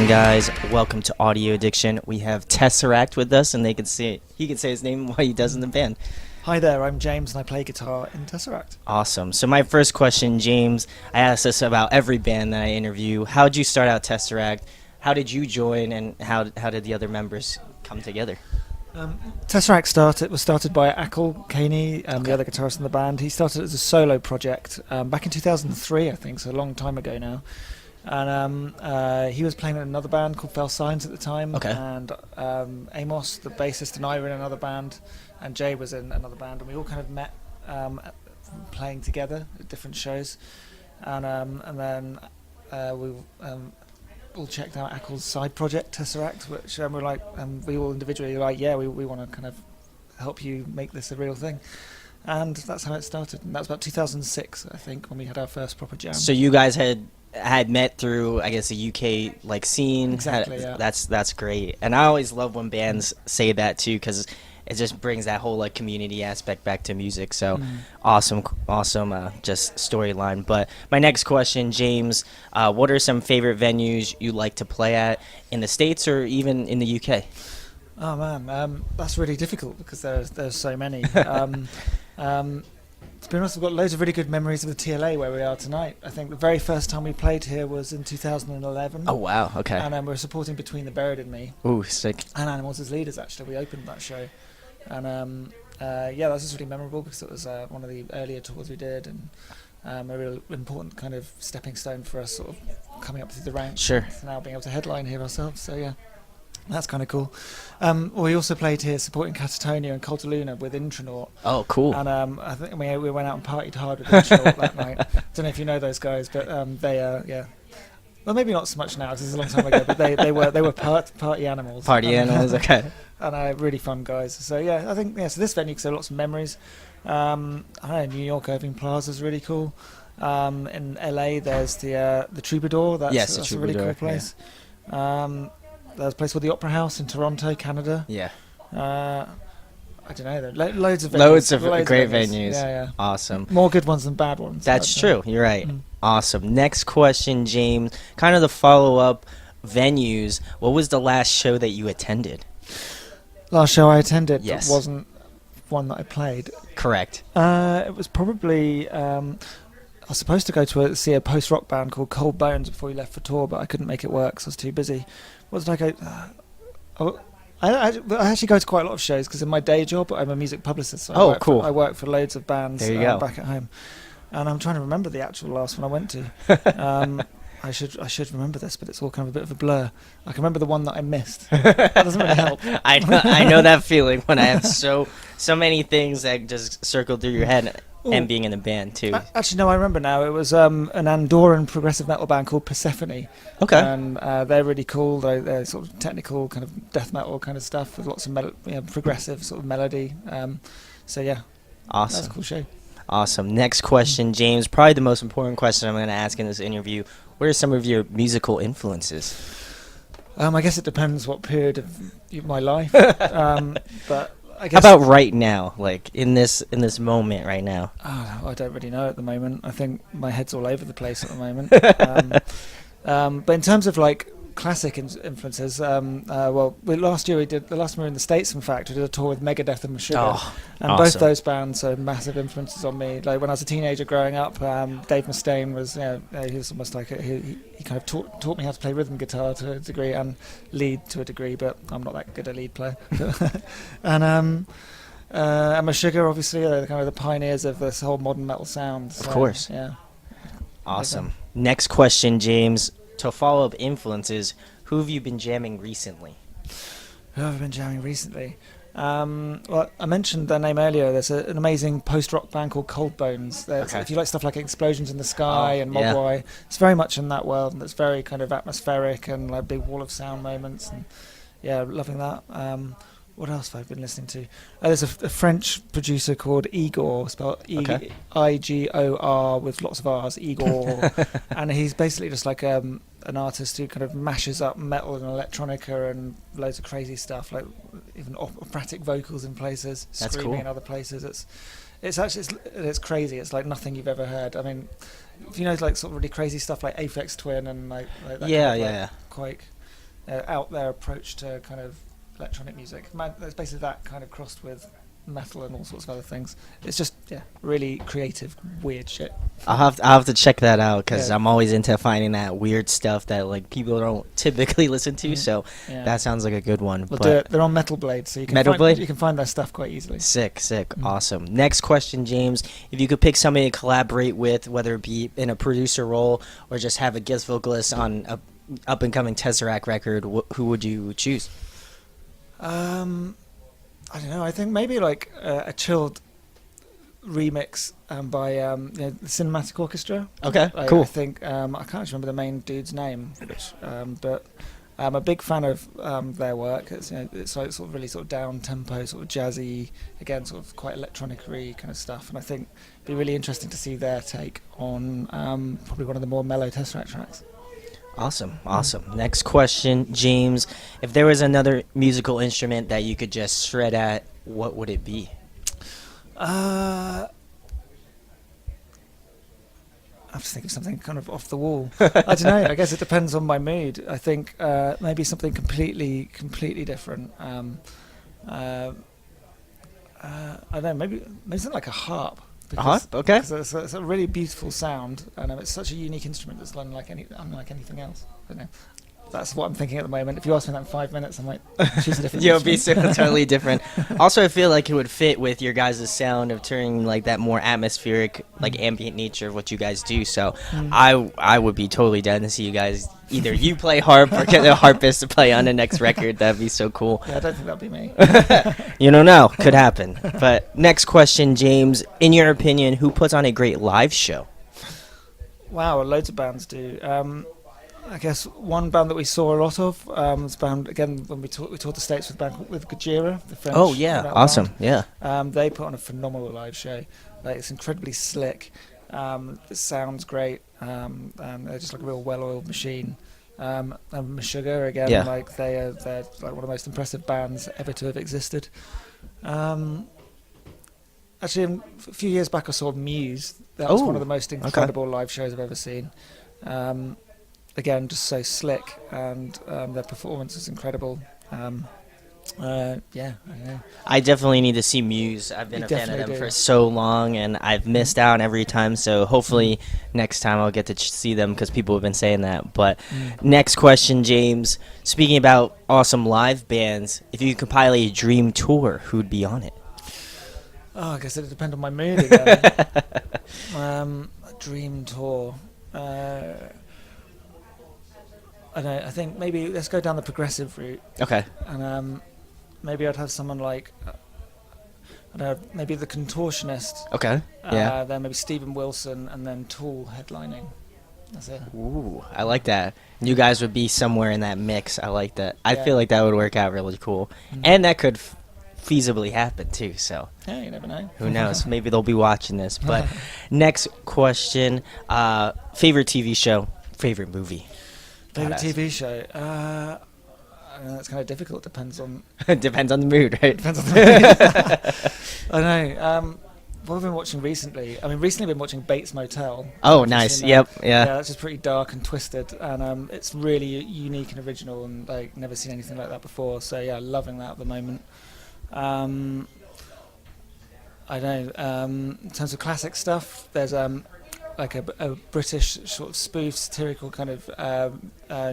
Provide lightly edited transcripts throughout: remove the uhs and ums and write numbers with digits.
guys. Welcome to Audio Addiction. We have Tesseract with us, and he can say his name while he does in the band. Hi there, I'm James, and I play guitar in Tesseract. Awesome. So my first question, James, I ask this about every band that I interview. How did you start out Tesseract? How did you join, and how did the other members come together? Tesseract was started by Ackle Caney, the other guitarist in the band. He started as a solo project back in 2003, I think, so a long time ago now. And he was playing in another band called Fell Signs at the time. Okay. And Amos, the bassist, and I were in another band, and Jay was in another band, and we all kind of met playing together at different shows. And then we all checked out Ackle's side project, Tesseract, which we're like, we all individually were like, yeah, we want to kind of help you make this a real thing. And that's how it started. And that was about 2006, I think, when we had our first proper jam. So you guys had met through, I guess, the UK like scene. Exactly, yeah. That's great. And I always love when bands say that too, because it just brings that whole like community aspect back to music. So awesome just storyline. But my next question, James, what are some favorite venues you like to play at in the States or even in the UK? Oh man, that's really difficult because there's so many. To be honest, I've got loads of really good memories of the TLA where we are tonight. I think the very first time we played here was in 2011. Oh wow, okay. And we were supporting Between the Buried and Me. Ooh, sick. And Animals as Leaders, actually. We opened that show. And that was just really memorable because it was one of the earlier tours we did, and a real important kind of stepping stone for us sort of coming up through the ranks. Sure. And now being able to headline here ourselves, so yeah. That's kind of cool. We also played here supporting Catatonia and Cult of Luna with Intronaut. Oh, cool. And I think we went out and partied hard with Intronaut that night. Don't know if you know those guys, but they yeah. Well, maybe not so much now because it's a long time ago. But they were party animals. Party animals, okay. And really fun guys. So yeah, I think so this venue, because there are lots of memories. I don't know, New York Irving Plaza is really cool. In LA, there's the Troubadour. That's a really cool place. Yeah. There's a place called the Opera House in Toronto, Canada. Yeah. I don't know. Loads of venues. Loads of great venues. Yeah. Awesome. More good ones than bad ones. That's true. You're right. Awesome. Next question, James. Kind of the follow-up venues. What was the last show that you attended? Last show I attended Yes. wasn't one that I played. Correct. It was probably... I was supposed to go to see a post-rock band called Cold Bones before we left for tour, but I couldn't make it work, so I was too busy. What did I go... I actually go to quite a lot of shows because in my day job I'm a music publicist. So cool. I work for loads of bands back at home, and I'm trying to remember the actual last one I went to. I should remember this, but it's all kind of a bit of a blur. I can remember the one that I missed. That doesn't really help. I know that feeling when I have so many things that just circle through your head. Ooh. And being in the band too. Actually, no, I remember now. It was an Andorran progressive metal band called Persephone. Okay. And they're really cool. They're sort of technical, kind of death metal kind of stuff with lots of progressive sort of melody. So yeah. Awesome. That's a cool show. Awesome. Next question, James. Probably the most important question I'm going to ask in this interview. What are some of your musical influences? I guess it depends what period of my life. But I guess how about right now, like in this moment right now? Oh, I don't really know at the moment. I think my head's all over the place at the moment. But in terms of like classic influences, last year we did, the last time we were in the States, in fact, we did a tour with Megadeth and Meshuggah. Oh, and awesome. Both those bands are massive influences on me. Like when I was a teenager growing up, Dave Mustaine was, he was almost like he kind of taught me how to play rhythm guitar to a degree and lead to a degree, but I'm not that good a lead player. And Meshuggah, obviously, they're kind of the pioneers of this whole modern metal sound. So, of course. Yeah. Awesome. Next question, James. To follow up influences, who have you been jamming recently? Who have I been jamming recently? Well, I mentioned their name earlier. There's an amazing post-rock band called Cold Bones. Okay. If you like stuff like Explosions in the Sky and Mogwai, it's very much in that world, and it's very kind of atmospheric and like big wall of sound moments. And yeah, loving that. What else have I been listening to? There's a French producer called Igor, spelled Igor with lots of R's, Igor. And he's basically just like an artist who kind of mashes up metal and electronica and loads of crazy stuff, like even operatic vocals in places, That's screaming cool. in other places. It's crazy. It's like nothing you've ever heard. I mean, if you know like sort of really crazy stuff like Aphex Twin and like that Yeah, kind of, yeah. Quake. out there approach to kind of electronic music. It's basically that kind of crossed with metal and all sorts of other things. It's just really creative, weird shit. I'll have to check that out because Yeah. I'm always into finding that weird stuff that like people don't typically listen to. So that sounds like a good one. We'll do it. They're on Metal Blade, so you can find their stuff quite easily. Sick, awesome. Next question, James. If you could pick somebody to collaborate with, whether it be in a producer role or just have a guest vocalist on a up and coming Tesseract record, who would you choose? I don't know. I think maybe like a chilled remix by the Cinematic Orchestra. Okay, cool. I think I can't actually remember the main dude's name, but I'm a big fan of their work. It's it's like sort of really sort of down tempo, sort of jazzy, again sort of quite electronic-y kind of stuff. And I think it'd be really interesting to see their take on probably one of the more mellow Tesseract tracks. Awesome. Next question, James. If there was another musical instrument that you could just shred at, what would it be? I have to think of something kind of off the wall. I don't know. I guess it depends on my mood. I think maybe something completely different. I don't know. Maybe something like a harp. Okay. Because it's a really beautiful sound, and it's such a unique instrument that's unlike anything else. I don't know. That's what I'm thinking at the moment. If you ask me that in 5 minutes, I might choose a different You'll be instrument. totally different. Also, I feel like it would fit with your guys' sound of turning like that more atmospheric, like ambient nature of what you guys do. So I would be totally down to see you guys, either you play harp or get a harpist to play on the next record. That'd be so cool. Yeah, I don't think that'd be me. You don't know. Could happen. But next question, James. In your opinion, who puts on a great live show? Wow, loads of bands do. I guess one band that we saw a lot of was a band, again, when we toured the States with Gojira, the French. Oh, yeah. Awesome. Band. Yeah. They put on a phenomenal live show. Like, it's incredibly slick. It sounds great. And they're just like a real well-oiled machine. And Meshuggah, again, like they're like one of the most impressive bands ever to have existed. Actually, a few years back I saw Muse. That was one of the most incredible live shows I've ever seen. Again, just so slick, and their performance is incredible. I don't know. I definitely need to see Muse. I've been a fan of them for so long, and I've missed out every time. So hopefully next time I'll get to see them because people have been saying that. But next question, James. Speaking about awesome live bands, if you could compile a dream tour, who'd be on it? Oh, I guess it'd depend on my mood again. A dream tour. I don't know, I think maybe let's go down the progressive route. Okay. And maybe I'd have someone like, I don't know, maybe the Contortionist. Okay. Yeah. Then maybe Stephen Wilson, and then Tool headlining. That's it. Ooh, I like that. You guys would be somewhere in that mix. I like that. I feel like that would work out really cool. And that could feasibly happen too, so. Yeah, you never know. Who knows? Maybe they'll be watching this. But next question, favorite TV show, favorite movie? Favorite TV show? That's kind of difficult. Depends on Depends on the mood, right? Depends on the mood. I know. What have I been watching recently? Recently I've been watching Bates Motel. Oh, nice. Yep. Yeah. Yeah, that's just pretty dark and twisted, and it's really unique and original, and like never seen anything like that before. So yeah, loving that at the moment. I don't know. In terms of classic stuff, there's like a British sort of spoof satirical kind of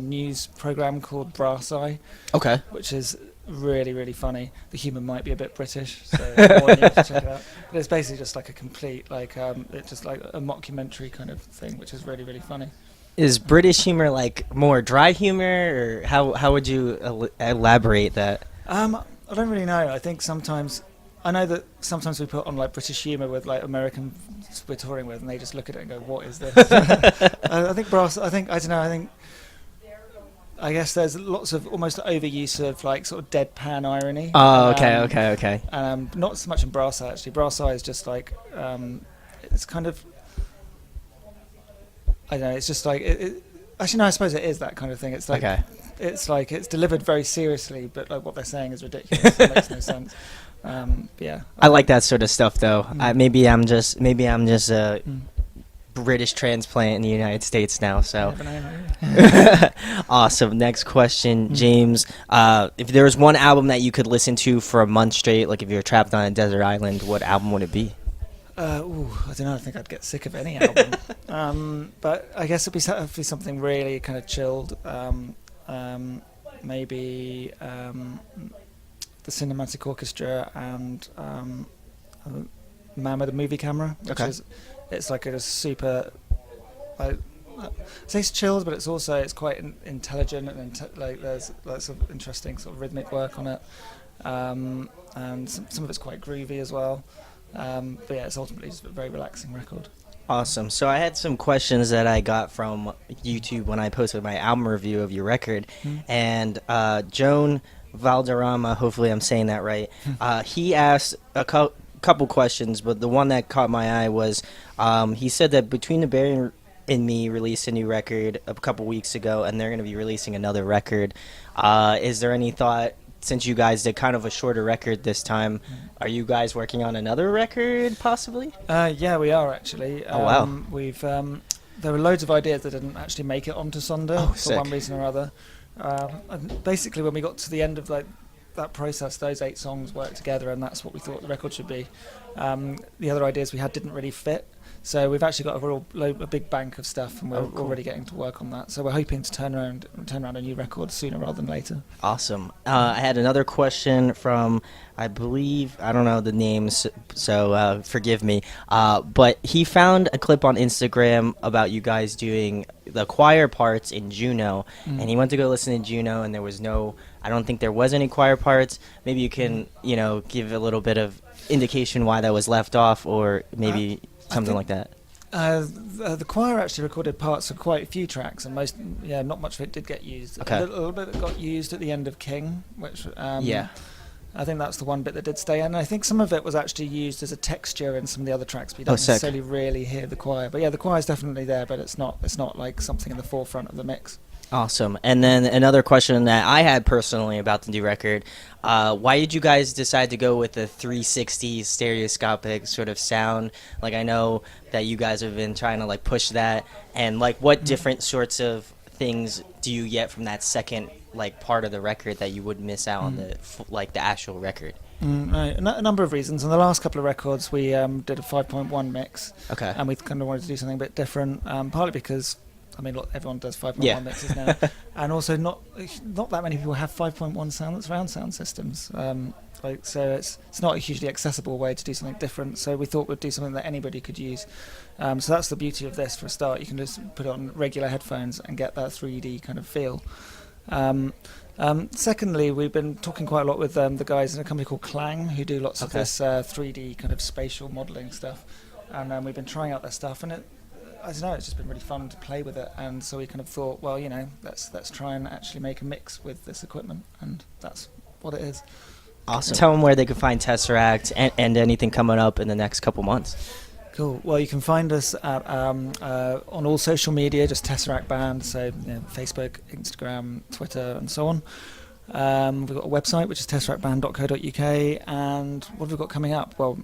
news program called Brass Eye. Okay. Which is really, really funny. The humour might be a bit British, so I want you to check it out. But it's basically just like a complete, like, it's just like a mockumentary kind of thing, which is really, really funny. Is British humour like more dry humour, or how would you elaborate that? I don't really know. I think I know that sometimes we put on like British humour with like Americans we're touring with, and they just look at it and go, "What is this?" I think I guess there's lots of almost overuse of like sort of deadpan irony. Oh, okay. Not so much in Brass Eye actually. Brass Eye is just like it's kind of, I don't know. It's just like actually no. I suppose it is that kind of thing. It's like it's like it's delivered very seriously, but like what they're saying is ridiculous. It makes no sense. Yeah. I like that sort of stuff though. Maybe I'm just British transplant in the United States now. So awesome. Next question, James. If there was one album that you could listen to for a month straight, like if you were trapped on a desert island, what album would it be? I don't know. I think I'd get sick of any album. But I guess it'd be something really kind of chilled. Maybe the Cinematic Orchestra and Man with a Movie Camera, which it's like a super. I say it's chilled, but it's quite intelligent and like there's lots of interesting sort of rhythmic work on it, and some of it's quite groovy as well. But yeah, it's ultimately just a very relaxing record. Awesome. So I had some questions that I got from YouTube when I posted my album review of your record, and Joan Valderrama, hopefully I'm saying that right, he asked a couple questions, but the one that caught my eye was he said that Between the Bear and Me released a new record a couple weeks ago, and they're going to be releasing another record. Is there any thought, since you guys did kind of a shorter record this time, are you guys working on another record possibly? Yeah, we are actually. Oh wow. We've there were loads of ideas that didn't actually make it onto Sonder for sick. one reason or other. And basically, when we got to the end of like that process, those 8 songs worked together, and that's what we thought the record should be. The other ideas we had didn't really fit, so we've actually got a big bank of stuff, and we're already getting to work on that. So we're hoping to turn around a new record sooner rather than later. Awesome. I had another question from, I believe, I don't know the names, so forgive me, but he found a clip on Instagram about you guys doing the choir parts in Juno, and he went to go listen to Juno, and there was I don't think there was any choir parts. Maybe you can, give a little bit of indication why that was left off, or maybe something like that. The choir actually recorded parts of quite a few tracks, and not much of it did get used. Okay. A little bit got used at the end of King, which Yeah. I think that's the one bit that did stay in. And I think some of it was actually used as a texture in some of the other tracks, but you don't necessarily really hear the choir. But yeah, the choir's definitely there, but it's not like something in the forefront of the mix. Awesome. And then another question that I had personally about the new record, why did you guys decide to go with the 360 stereoscopic sort of sound? Like, I know that you guys have been trying to like push that, and like what different sorts of things do you get from that second like part of the record that you would miss out on the actual record? Right. A number of reasons. On the last couple of records, we did a 5.1 mix, and we kind of wanted to do something a bit different, partly because look, everyone does 5.1 mixes now, and also not that many people have 5.1 surround sound systems. So it's not a hugely accessible way to do something different. So we thought we'd do something that anybody could use. So that's the beauty of this for a start. You can just put it on regular headphones and get that 3D kind of feel. Secondly, we've been talking quite a lot with the guys in a company called Clang, who do lots of this 3D kind of spatial modelling stuff, and we've been trying out their stuff, and I don't know, it's just been really fun to play with it, and so we kind of thought, well, let's try and actually make a mix with this equipment, and that's what it is. Awesome. Tell them where they can find Tesseract and anything coming up in the next couple months. Cool. Well, you can find us at, on all social media, just Tesseract Band, so Facebook, Instagram, Twitter, and so on. We've got a website, which is tesseractband.co.uk, and what have we got coming up? Well,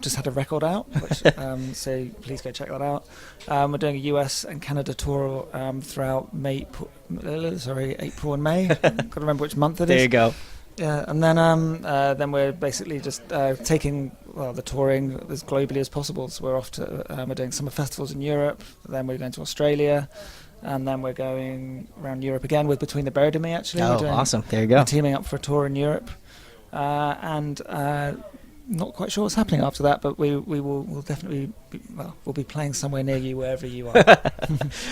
just had a record out, which, so please go check that out. We're doing a US and Canada tour throughout April and May. Got to remember which month it is. There you go. Yeah, and then we're basically just taking the touring as globally as possible. So we're off to we're doing summer festivals in Europe. Then we're going to Australia, and then we're going around Europe again with Between the Bear and Me. Actually, awesome! There you go. We're teaming up for a tour in Europe, and not quite sure what's happening after that, but we'll definitely we'll be playing somewhere near you, wherever you are.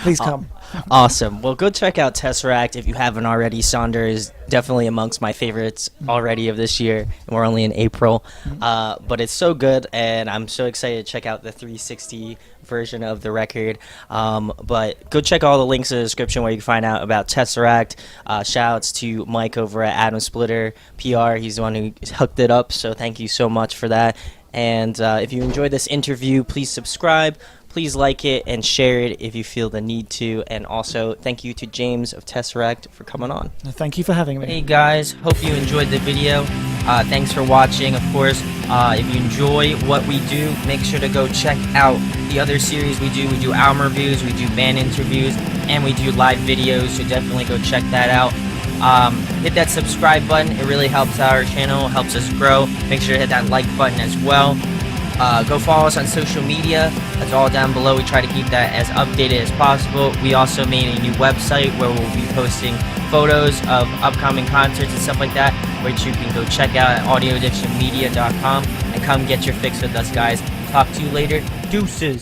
Please come. Awesome. Well, go check out Tesseract if you haven't already. Sonder is definitely amongst my favorites already of this year, and we're only in April. But it's so good, and I'm so excited to check out the 360 version of the record. But go check all the links in the description where you can find out about Tesseract. Shout-outs to Mike over at Adam Splitter PR. He's the one who hooked it up, so thank you so much for that. And if you enjoyed this interview, please subscribe. Please like it and share it if you feel the need to. And also, thank you to James of Tesseract for coming on. Thank you for having me. Hey guys, hope you enjoyed the video. Thanks for watching. Of course, if you enjoy what we do, make sure to go check out the other series we do. We do album reviews, we do band interviews, and we do live videos, so definitely go check that out. Hit that subscribe button. It really helps our channel, helps us grow. Make sure to hit that like button as well. Go follow us on social media. That's all down below. We try to keep that as updated as possible. We also made a new website where we'll be posting photos of upcoming concerts and stuff like that, which you can go check out at audioaddictionmedia.com, and come get your fix with us, guys. Talk to you later. Deuces.